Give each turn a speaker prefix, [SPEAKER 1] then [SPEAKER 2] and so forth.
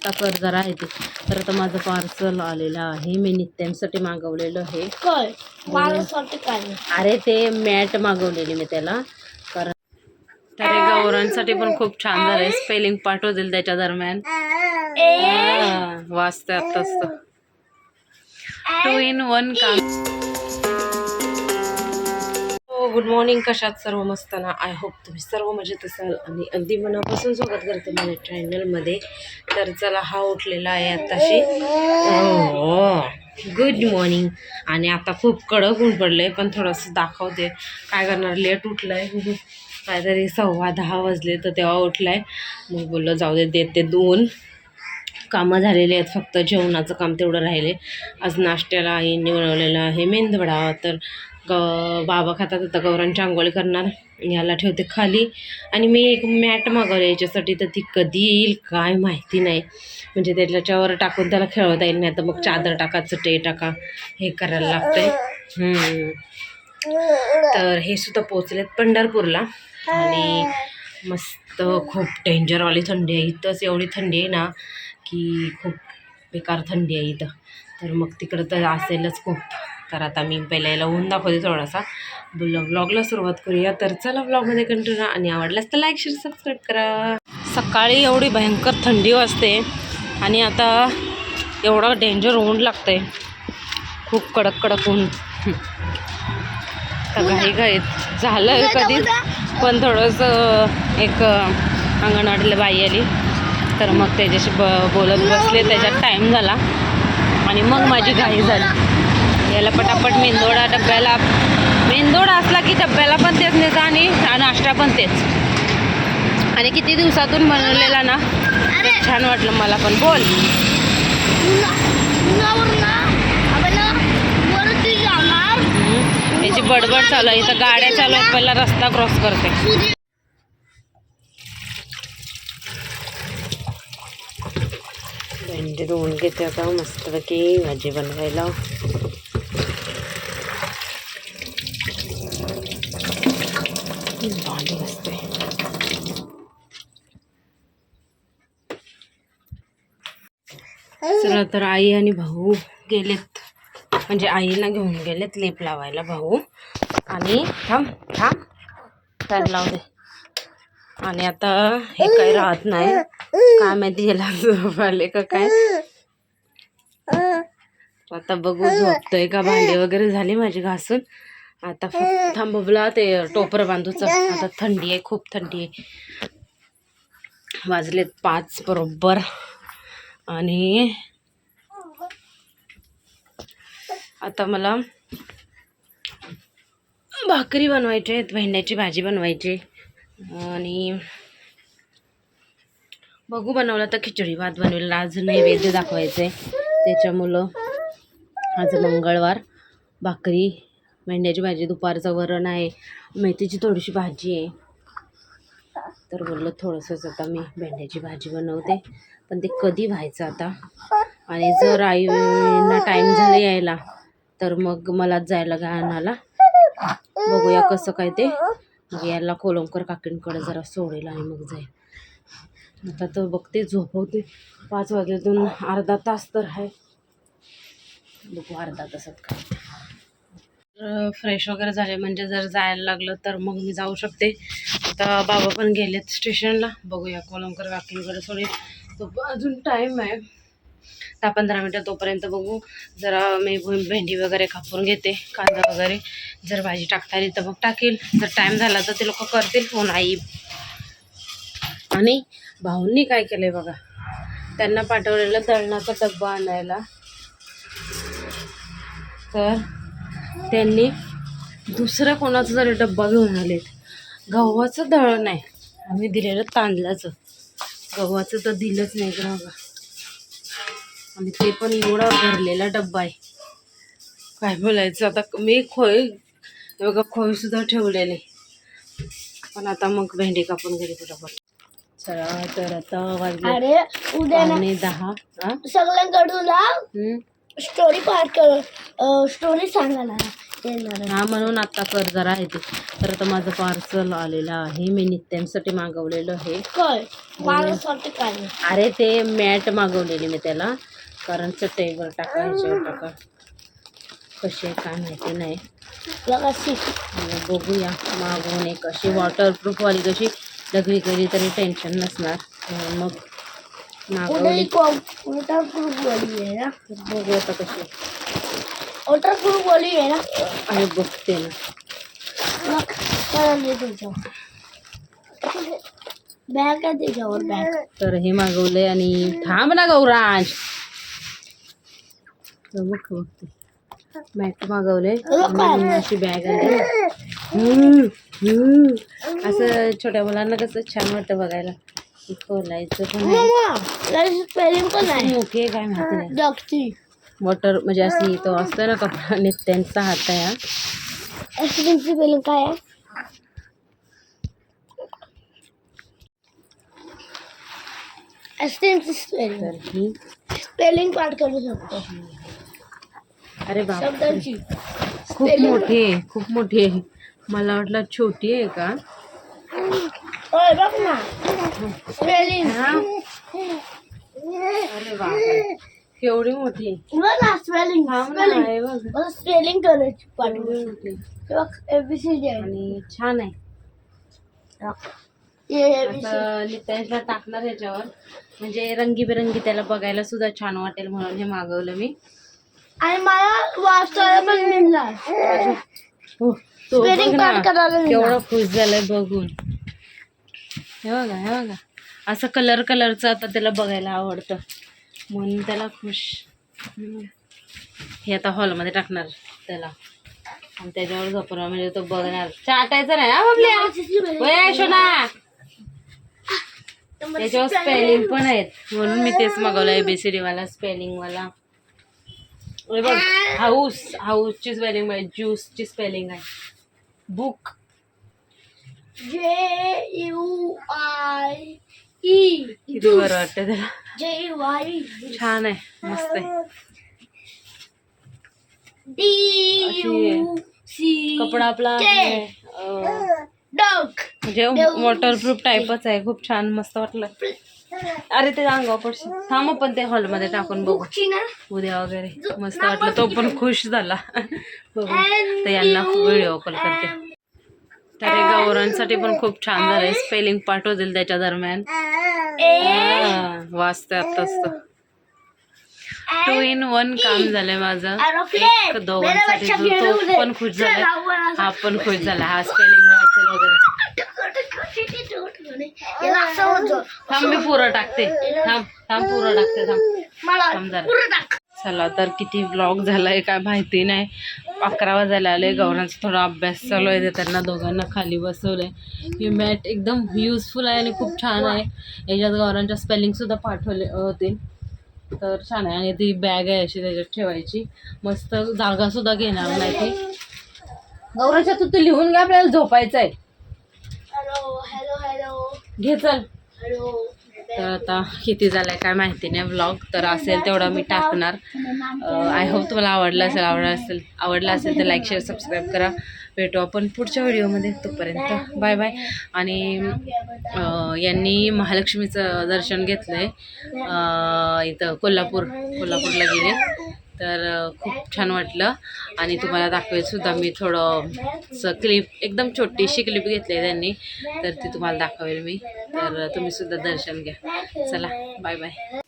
[SPEAKER 1] आता कर जरा आहे ते. तर आता माझं पार्सल आलेलं आहे, मी नित्यांसाठी मागवलेलं आहे. अरे ते मॅट मागवलेली मी त्याला, कारण तर गौरांसाठी पण खूप छान झालंय. स्पेलिंग पाठवतील त्याच्या दरम्यान वाचते आताच तर 2 in 1 काम. गुड मॉर्निंग, कशात सर्व मस्त ना. आय होप तुम्ही सर्व मजेत असाल आणि अगदी मनापासून स्वागत करते माझ्या चॅनलमध्ये. तर चला, हा उठलेला आहे आताशी. Good morning. आणि आता खूप कडक ऊन पडलंय, पण थोडंसं दाखवते. काय करणार, लेट उठलाय, काहीतरी 10:15 वाजले तर तेव्हा उठलाय. मग बोललं जाऊ दे, देते 2 कामं झालेले आहेत, फक्त जेवणाचं काम तेवढं राहिले. आज नाश्त्याला आईने बनवलेलं आहे मेंदवडा. तर बाबा खातात, आता गौरांची आंघोळी करणार, याला ठेवते खाली. आणि मी एक मॅट मागवली याच्यासाठी, तर ती कधी येईल काय माहिती नाही. म्हणजे त्याच्यावर टाकून त्याला खेळवता येईल, नाही तर मग चादर टाका, चटई टाका, हे करायला लागतंय. तर हे सुद्धा पोचलेत पंढरपूरला. आणि मस्त खूप डेंजरवाली थंडी आहे इथंच. एवढी थंडी आहे ना की खूप बेकार थंडी आहे इथं. तर मग तिकडं तर असेलच खूप. तर आता मी पहिला याला ऊन दाखवते थोडासा. ब्लॉगला सुरुवात करूया. तर चला ब्लॉगमध्ये कंटिन्यू, आणि आवडल्यास तर लाईक शेअर सबस्क्राईब करा. सकाळी एवढी भयंकर थंडी वाजते आणि आता एवढं डेंजर ऊन लागतंय, खूप कडक कडक ऊन. तर घाईत झालं कधी, पण थोडंसं एक अंगणवाडीला बाई आली, तर मग त्याच्याशी बोलत बसले, त्याच्यात टाईम झाला आणि मग माझी घाई झाली. याला पटापट मेंदोडा असला की डब्याला पण तेच नेता आणि नाश्ता पण तेच. आणि किती दिवसातून बनवलेला ना, तर छान वाटलं मला पण. बोल. याची बडबड चालू आहे, इथं गाड्या चालू आहेत, पहिला रस्ता क्रॉस करते. भेंडी धुवून घेते आता मस्तपैकी भाजी बनवायला. भांडी घासते. चला, तर आई आणि भाऊ गेलेत, म्हणजे आईला घेऊन गेलेत लेप लावायला भाऊ. आणि थांब फॅन लावू दे. आणि आता हे काही राहत नाही, काय माहिती याला झोप आले का काय. आता बघू झोपतोय का. भांडी वगैरे झाली माझी घासून. आता फक्त थांबवला ते टोपरं बांधूच. आता थंडी आहे, खूप थंडी आहे. वाजलेत 5 बरोबर. आणि आता मला भाकरी बनवायची आहेत, भेंड्याची भाजी बनवायची. आणि बघू, बनवलं तर खिचडी भात बनवेल. आज नैवेद्य दाखवायचे, त्याच्यामुळं आज मंगळवार. भाकरी, भेंड्याची भाजी, दुपारचं वरण आहे, मेथीची थोडीशी भाजी आहे. तर बोललं थोडंसंच आता मी भेंड्याची भाजी बनवते, पण ते कधी व्हायचं आता. आणि जर आईना टाईम झाला यायला तर मग मलाच जायला गायनाला. बघूया कसं काय ते. मग याला कोलमकर काकींकडे जरा सोडेल आणि मग जाईल. आता तर बघते, झोपवते. 5 वाजल्यातून अर्धा तास तर आहे. बघू अर्धा तासात काय. फ्रेश वगैरे झाले म्हणजे जर जायला लागलं तर मग मी जाऊ शकते. आता बाबा पण गेलेत स्टेशनला. बघूया कोलमकर काकींकडे सोडेल. तो अजून टाईम आहे 10-15 मिनटं. तोपर्यंत बघू, जरा मी भेंडी वगैरे कापून घेते, कांदा वगैरे. जर भाजी टाकता आली तर मग टाकेल, जर टाईम झाला तर ते लोक करतील फोन, आई. आणि भाऊंनी काय केलंय बघा, त्यांना पाठवलेलं दळणाचा डब्बा आणायला. तर त्यांनी दुसऱ्या कोणाचा जरी डब्बा घेऊन आलेत. गव्हाचं दळण आहे, आम्ही दिलेलं तांदळाचं. गव्हाचं तर दिलंच नाही बघा. आणि ते पण एवढा भरलेला डब्बा आहे, काय बोलायचं आता. मी बघा खोयसुद्धा ठेवलेले. पण आता मग भेंडी कापून गेली बरोबर. चला, तर आता वाजले 9:10.
[SPEAKER 2] सगळ्यांकडून स्टोरी पाठ कर, स्टोरी सांगा ना.
[SPEAKER 1] हा म्हणून आता कर जरा आहे ते. तर आता माझं पार्सल आलेलं आहे. मी नित्यांसाठी मागवलेलं आहे. अरे ते मॅट मागवलेली मी त्याला, कारण चटईवर टाका ह्याच्यावर टाका कशी काय माहिती नाही. बघूया मागवून एक अशी वॉटरप्रूफवाली कशी लगवी केली तरी टेन्शन नसणार. मग मागवली बघू आता कशी
[SPEAKER 2] वॉटरप्रूफ वाली आहे ना.
[SPEAKER 1] आणि बघते ना.
[SPEAKER 2] बॅग आहे त्याच्यावर बॅग.
[SPEAKER 1] तर हे मागवले आणि थांब ना गौरांश. बघते मॅट मागवले आणि अशी बॅग आली. असं छोट्या मुलांना कसं छान वाटतं बघायला. खोलायचं पण
[SPEAKER 2] स्पेलिंग पण आहे.
[SPEAKER 1] मोठी आहे काय माहिती नाही.
[SPEAKER 2] डॉक्टी
[SPEAKER 1] वॉटर म्हणजे अशी तो असतो ना कपडा नित्यांचा हात आहे हा.
[SPEAKER 2] आईस्क्रीमची स्पेलिंग काय आहे? आईस्क्रीमची स्पेलिंग.
[SPEAKER 1] तर ही
[SPEAKER 2] स्पेलिंग पाठ करू शकतो
[SPEAKER 1] अरे बाप
[SPEAKER 2] शब्दांची.
[SPEAKER 1] खूप मोठी आहे, खूप मोठी आहे. मला वाटलं छोटी आहे का.
[SPEAKER 2] होय बघ ना स्पेलिंग.
[SPEAKER 1] अरे बाप केवढी मोठी
[SPEAKER 2] बघ ना स्पेलिंग.
[SPEAKER 1] आहे बघ.
[SPEAKER 2] मला स्पेलिंग करायची पाठवू.
[SPEAKER 1] केवढी मोठी.
[SPEAKER 2] बघ एबीसीडी आहे.
[SPEAKER 1] आणि छान आहे. असं नित्यांशला टाकणार याच्यावर म्हणजे रंगीबेरंगी त्याला बघायला सुद्धा छान वाटेल म्हणून हे मागवलं मी.
[SPEAKER 2] आणि मला वाचायला पण मिळणार.
[SPEAKER 1] हो तो बघ
[SPEAKER 2] स्पेलिंग
[SPEAKER 1] ना
[SPEAKER 2] पाठ करायला
[SPEAKER 1] केवढा
[SPEAKER 2] मिळणार.
[SPEAKER 1] खुश झालाय बघून. हे बघा हे बघा असं कलरचं आता त्याला बघायला आवडतं म्हणून त्याला खुश. हे आता हॉलमध्ये टाकणार त्याला आणि त्याच्यावर झोपणार म्हणजे तो बघणार. चाटायचं नाही हा बबल्या. शोना त्याच्यावर स्पेलिंग पण आहेत म्हणून मी तेच मागवलं ABCD वाला स्पेलिंग वाला. बघ हाऊसची स्पेलिंग आहे, ज्यूसची स्पेलिंग आहे. Book
[SPEAKER 2] JUIE.
[SPEAKER 1] किती बरं वाटतं त्याला.
[SPEAKER 2] JUIE.
[SPEAKER 1] छान आहे मस्त आहे.
[SPEAKER 2] DUC.
[SPEAKER 1] कपडा आपला
[SPEAKER 2] डॉग.
[SPEAKER 1] म्हणजे वॉटरप्रूफ टाईपच आहे. खूप छान मस्त वाटलं. अरे ते अंगावर पडशील. थांब पण ते हॉलमध्ये टाकून बघू उद्या वगैरे. मस्त वाटलं तो पण खुश झाला बघू. तर यांना व्हिडिओ कॉल करते. तर हे गौरांसाठी पण खूप छान झालंय. स्पेलिंग पाठवतील त्याच्या दरम्यान. वाचते आताच 2 in 1 काम झालंय माझं. एक दोघांसाठी तो पण खुश झालाय, हा पण खुश झाला. हा स्पेलिंग वाचेल वगैरे. थांब मी पुरं टाकते. थांब पुरं टाकते. थांब जरा. चला तर किती व्लॉग झालाय काय माहिती नाही. 11 वाजायला आले. गौरांचा थोडा अभ्यास चालू आहे. त्यांना दोघांना खाली बसवलंय. ही मॅट एकदम युजफुल आहे आणि खूप छान आहे. याच्यात गौरांच्या स्पेलिंग सुद्धा पाठवले होते तर छान आहे. आणि ती बॅग आहे अशी त्याच्यात ठेवायची. मस्त जागा सुद्धा घेणार नाही ती. गौरांच्या तू लिहून घ्या आपल्याला झोपायचं आहे. घे चल. तर आता किती झालाय काय माहिती नाही व्लॉग. तर असेल तेवढा मी टाकणार. आय होप तुम्हाला आवडला असेल तर लाईक शेअर सबस्क्राईब करा. भेटू आपण पुढच्या व्हिडिओमध्ये. तोपर्यंत बाय बाय. आणि यांनी महालक्ष्मीचं दर्शन घेतलंय इथं कोल्हापूरला गेले. तर खूप छान वाटलं आणि तुम्हाला दाखवेल सुद्धा मी. थोडं क्लिप एकदम छोटीशी क्लिप घेतली आहे त्यांनी तर ती तुम्हाला दाखवेल मी. तर तुम्ही सुद्धा दर्शन घ्या. चला बाय बाय.